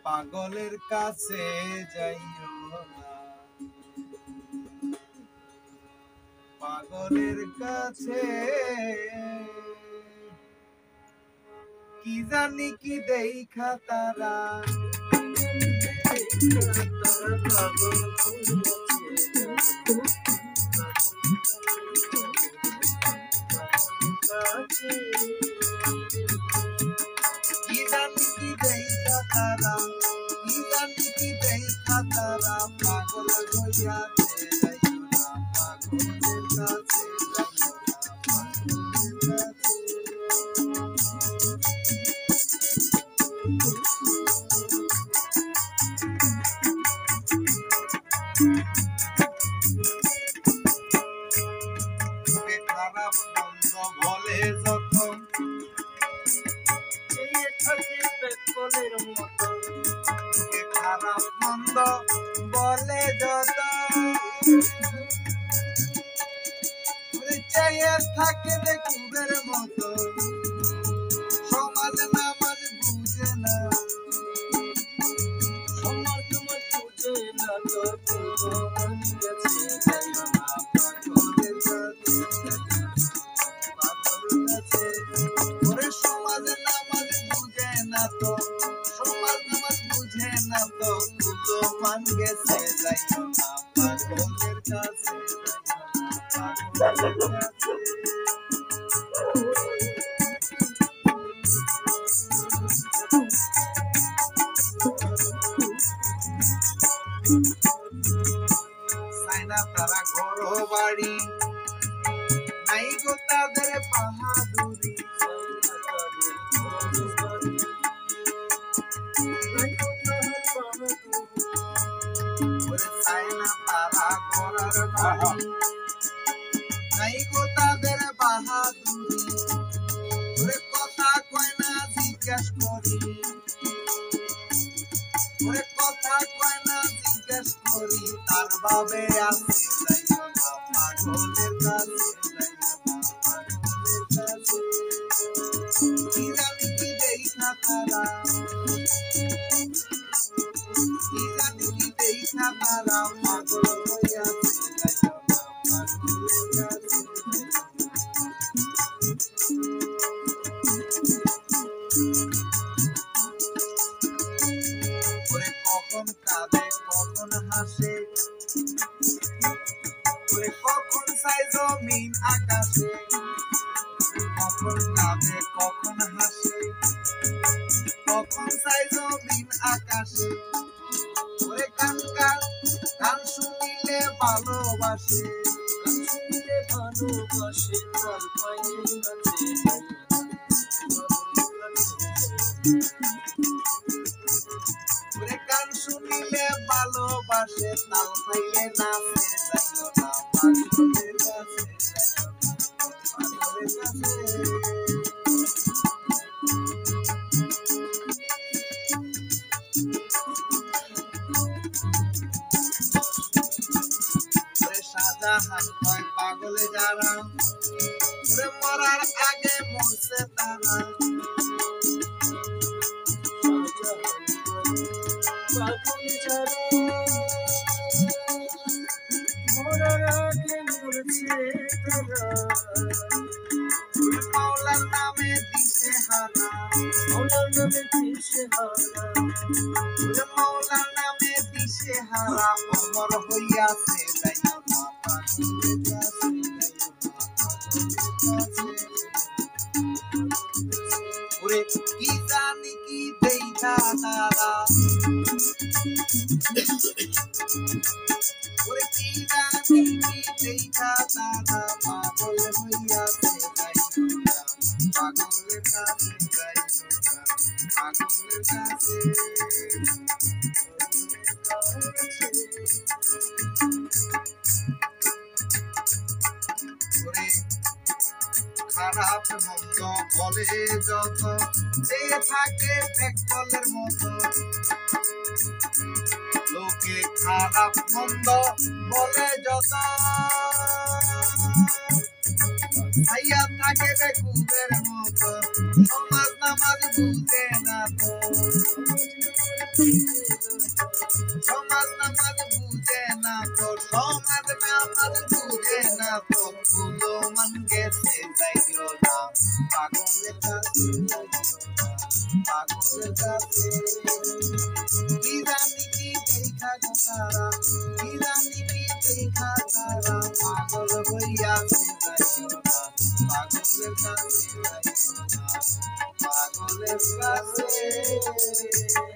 পাগলের কাছে যাইও না, পাগলের কাছে কি জানি কি দেখা তারা কি জানি কি দেখা তারা, কি জানি কি দেখা তারা, পাগল হইয়াছে যাইও না, পাগলের কাছে যাইও না, পাগলের কাছে। খারাপ মন্দ বলে যত খারাপ মন্দ বলে যত চাইয়ে থাকে কুবের মতো, সমাজ নামাজ বুঝে না, সমাজ নামাজ বুঝে না, সমাজ নামাজ বুঝে না তো, সমাজ নামাজ বুঝে না তো, তো মান গেছে যাইও না পাগলের কাছে, পাগলের কাছে। সাইনা তারা ঘর বাড়ি নাই গো তাদের বাহাদুরি, সাইনা তারা ঘরের বাড়ি নাই গো তাদের বাহাদুরি, ওরে কথা কয় না জিজ্ঞেস করি, ওরে কথা কয় না জিজ্ঞেস করি, তার বাবে আছে যাইও না পাগলের কাছে, যাইও না পাগলের কাছে। কি জানি কি দেখা তারা, কি জানি কি দেখা তারা, পাগল হইয়াছে যাইও না পাগলের কাছে। ওরে কখন কাঁদে কখন হাসে, ওরে কখন চাই জমিন আকাশে, কখন কাঁদে কখন হাসে, কখন চাই জমিন আকাশে, ওরে গান গান গান শুনিলে ভালোবাসে, গান শুনিলে ভালোবাসে, তাল পাইলে নাচে, ওরে গান শুনিলে ভালোবাসে, তাল পাইলে নাচে যাইও না পাগলের কাছে, পাগলের কাছে। ওরে শাহজাহান কয় পাগলে যারা, ওরে মরার আগে মরছে তারা, পাগলে যারা মরার আগে মরছে তারা, মাওলার নামে দিশে হারা, মাওলার নামে দিশে হারা, মাওলার নামে দিশে হারা, অমর হইয়াছে যাইও না পাগলের কাছে, যাইও না পাগলের কাছে। ওরে কি জানি কি দেখা তারা, ওরে কি জানি কি দেখা তারা, পাগল হইয়াছে যাইও না পাগলের কাছে, যাইও না পাগলের কাছে। ওরে খারাপ মন্দ বলে যত, সে থাকে পেট্রোলের মতো, লোকে খারাপ মন্দ বলে যত, ভাইয়া থাকে বেকুবের মতো, সমাজ নামাজ বুঝে না তো, সমাজ নামাজ বুঝে না তো সমাজ নামাজ বুঝে না তো কুলো মান গেছে যাইও না পাগলের কাছে পাগলের কাছে কি জানি কি দেখা গো তারা কি জানি কি দেখা তারা পাগল হইয়াছে যাইও না পাগলের কাছে যাইও না পাগলের কাছে